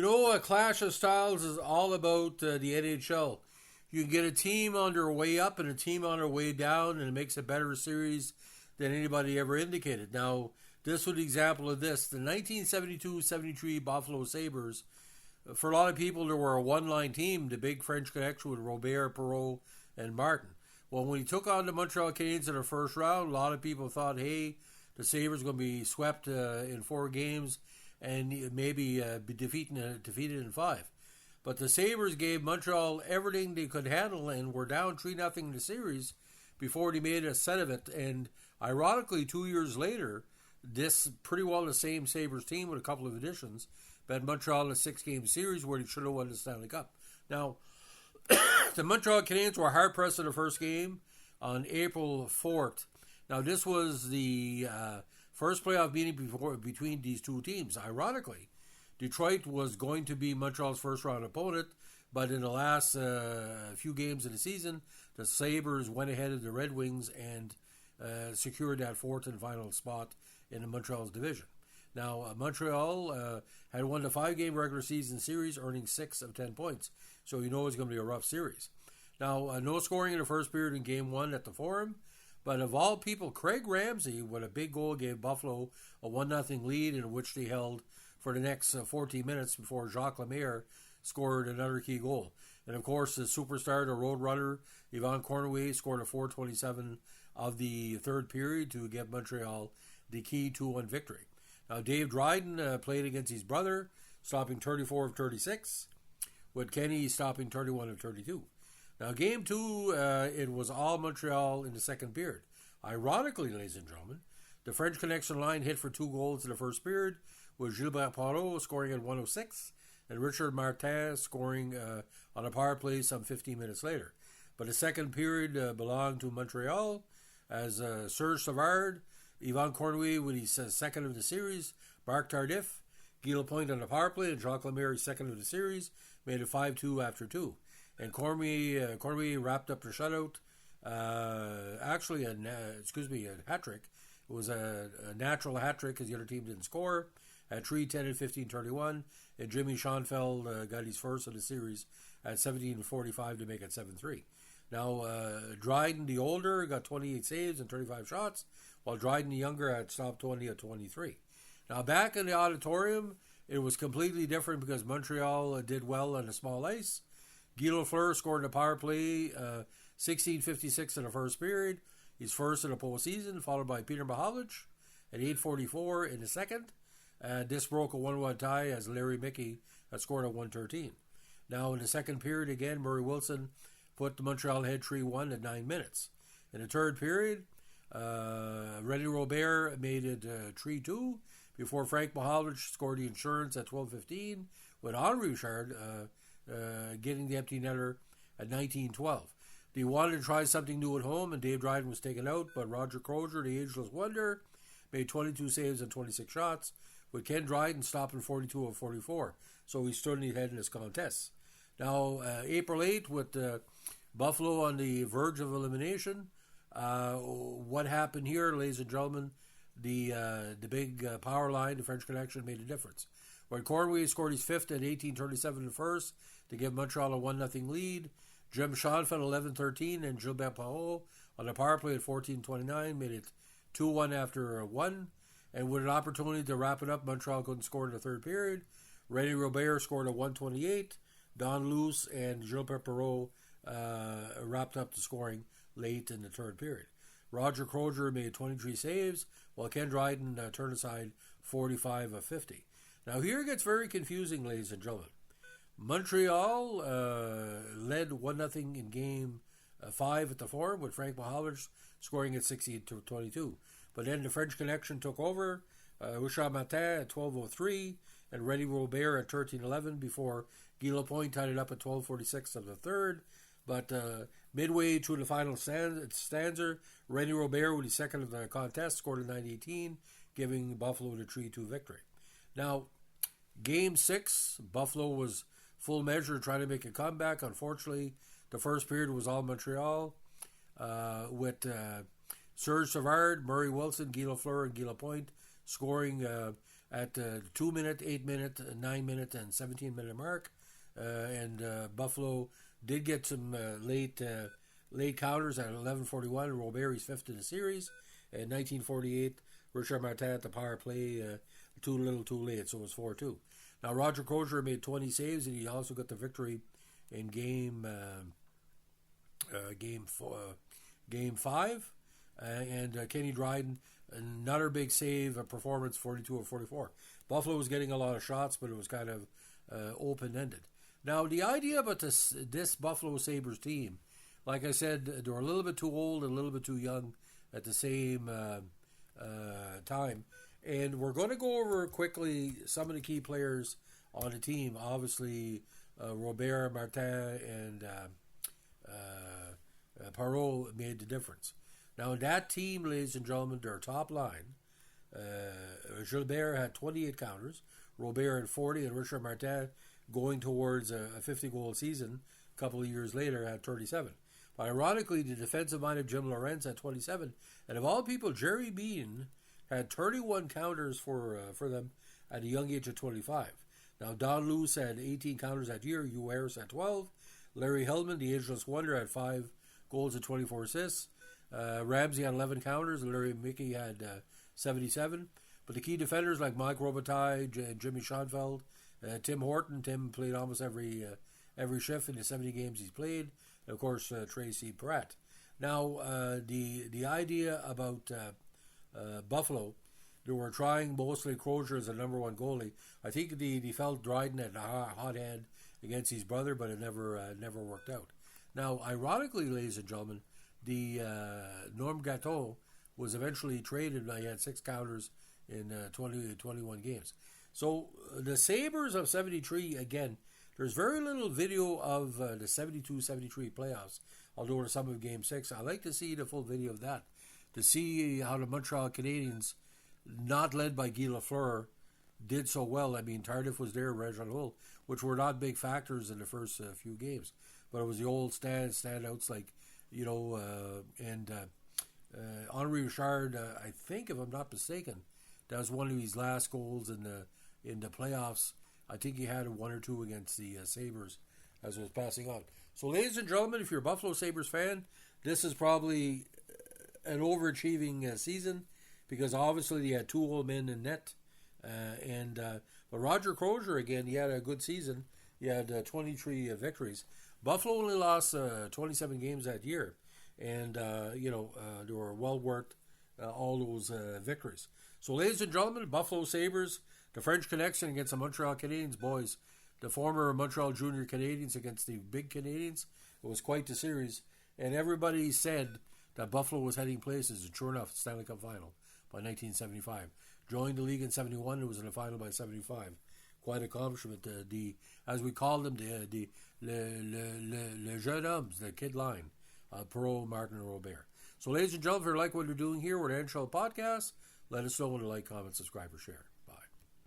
A clash of styles is all about the NHL. You can get a team on their way up and a team on their way down, and it makes a better series than anybody ever indicated. Now, this was an example of this. The 1972-73 Buffalo Sabres, for a lot of people, they were a one-line team, the big French connection with Robert, Perreault, and Martin. Well, when he took on the Montreal Canadiens in the first round, a lot of people thought, hey, the Sabres going to be swept in 4 games and maybe be defeated in 5. But the Sabres gave Montreal everything they could handle and were down 3-0 in the series before they made a set of it. And ironically, 2 years later, this pretty well the same Sabres team with a couple of additions bet Montreal in a 6-game series where they should have won the Stanley Cup. Now, the Montreal Canadiens were hard-pressed in the first game on April 4th. Now, this was the first playoff meeting between these two teams. Ironically, Detroit was going to be Montreal's first-round opponent, but in the last few games of the season, the Sabres went ahead of the Red Wings and secured that fourth and final spot in the Montreal's division. Now, Montreal had won the 5-game regular season series, earning 6 of 10 points. So you know it's going to be a rough series. Now, no scoring in the first period in Game 1 at the Forum. But of all people, Craig Ramsey, with a big goal, gave Buffalo a 1-0 lead in which they held for the next 14 minutes before Jacques Lemaire scored another key goal. And, of course, the superstar, the Roadrunner, Yvan Cournoyer, scored a 4:27 of the third period to give Montreal the key 2-1 victory. Now, Dave Dryden played against his brother, stopping 34 of 36, with Kenny stopping 31 of 32. Now, Game 2, it was all Montreal in the second period. Ironically, ladies and gentlemen, the French Connection line hit for 2 goals in the first period, with Gilbert Perreault scoring at 1:06 and Richard Martin scoring on a power play some 15 minutes later. But the second period belonged to Montreal as Serge Savard, Yvan Cournoyer with his second of the series, Marc Tardif, Guy Lapointe on the power play, and Jacques Lemaire, second of the series, made it 5-2 after 2. And Cournoyer wrapped up the shutout. Actually, a hat trick. It was a natural hat trick because the other team didn't score. At 3-10 and 15-31, and Jimmy Schoenfeld got his first of the series at 17:45 to make it 7-3. Now, Dryden the older got 28 saves and 35 shots, while Dryden the younger had stopped 20 at 23. Now, back in the auditorium, it was completely different because Montreal did well on the small ice. Guy Lafleur scored in the power play 16:56 in the first period, his first in the postseason, followed by Peter Mahovlich at 8:44 in the second. This broke a 1-1 tie as Larry Mickey had scored at 1:13. Now, in the second period, again, Murray Wilson put the Montreal ahead 3-1 at 9 minutes. In the third period, René Robert made it 3-2 before Frank Mahovlich scored the insurance at 12:15, with Henri Richard getting the empty netter at 19:12. They wanted to try something new at home, and Dave Dryden was taken out, but Roger Crozier, the ageless wonder, made 22 saves and 26 shots, with Ken Dryden stopping 42 of 44. So he stood ahead in this contest. Now, April 8th, with Buffalo on the verge of elimination, what happened here, ladies and gentlemen, the big power line, the French Connection, made a difference. When Cournoyer scored his fifth at 18:37 in the first to give Montreal a 1-0 lead, Jim Schoenfeld 11:13 and Gilbert Perreault on the power play at 14:29 made it 2-1 after 1. And with an opportunity to wrap it up, Montreal couldn't score in the third period. René Robert scored at 1:28. Don Luce and Gilbert Perreault wrapped up the scoring late in the third period. Roger Crozier made 23 saves, while Ken Dryden turned aside 45 of 50. Now here it gets very confusing, ladies and gentlemen. Montreal led 1-0 in Game 5 at the Forum, with Frank Mahovlich scoring at 16-22. But then the French Connection took over, Richard Martin at 12:03 and René Robert at 13:11 before Guy Lapointe tied it up at 12:46 of the third. But midway through the final stanza, René Robert, with his second of the contest, scored a 9:18, giving Buffalo the 3-2 victory. Now, Game 6, Buffalo was full measure trying to make a comeback. Unfortunately, the first period was all Montreal, with Serge Savard, Murray Wilson, Guy Lafleur, and Guy Lapointe scoring at the 2 minute, 8 minute, 9 minute, and 17-minute mark. And Buffalo did get some late counters at 11:41. Robert's fifth in the series. In 1948, Richard Martin at the power play, too little, too late, so it was 4-2. Now Roger Crozier made 20 saves, and he also got the victory in game 5. And Kenny Dryden, another big save, a performance, 42 of 44. Buffalo was getting a lot of shots, but it was kind of open-ended. Now, the idea about this Buffalo Sabres team, like I said, they were a little bit too old and a little bit too young at the same time. And we're going to go over quickly some of the key players on the team. Obviously, Robert, Martin, and Perreault made the difference. Now, in that team, ladies and gentlemen, their top line, Gilbert had 28 counters, Robert had 40, and Richard Martin, going towards a 50-goal season a couple of years later, had 37. But ironically, the defensive-minded Jim Lorentz had 27, and of all people, Jerry Bean had 31 counters for them at a young age of 25. Now, Don Luce had 18 counters that year, Hugh Harris had 12, Larry Hellman, the ageless wonder, had 5 goals and 24 assists. Ramsey had 11 counters, and Larry Mickey had 77. But the key defenders like Mike Robitaille, Jimmy Schoenfeld, Tim Horton. Tim played almost every shift in the 70 games he's played. And of course, Tracy Pratt. Now, the idea about Buffalo, they were trying mostly Crozier as the number one goalie. I think they felt Dryden had a hot hand against his brother, but it never worked out. Now, ironically, ladies and gentlemen, the Norm Gatto was eventually traded. He had 6 counters in 21 games. So the Sabres of 73, again, there's very little video of the 72-73 playoffs, although there's some of Game 6. I'd like to see the full video of that, to see how the Montreal Canadiens, not led by Guy Lafleur, did so well. I mean, Tardif was there, Reginald Hull, which were not big factors in the first few games. But it was the old standouts like, and Henri Richard, I think, if I'm not mistaken, that was one of his last goals in the playoffs. I think he had 1 or 2 against the Sabres as it was passing on. So, ladies and gentlemen, if you're a Buffalo Sabres fan, this is probably an overachieving season, because obviously he had 2 old men in net. But Roger Crozier, again, he had a good season. He had 23 victories. Buffalo only lost 27 games that year, and they were well worth all those victories. So, ladies and gentlemen, Buffalo Sabres, the French connection against the Montreal Canadiens, boys. The former Montreal Junior Canadiens against the big Canadiens. It was quite the series, and everybody said that Buffalo was heading places, and sure enough, Stanley Cup final by 1975. Joined the league in 71, it was in the final by 75. Quite accomplishment. As we call them, le jeune hommes, the kid line, Perreault, Martin, and Robert. So, ladies and gentlemen, if you like what we're doing here with the NHL podcast, let us know and like, comment, subscribe, or share.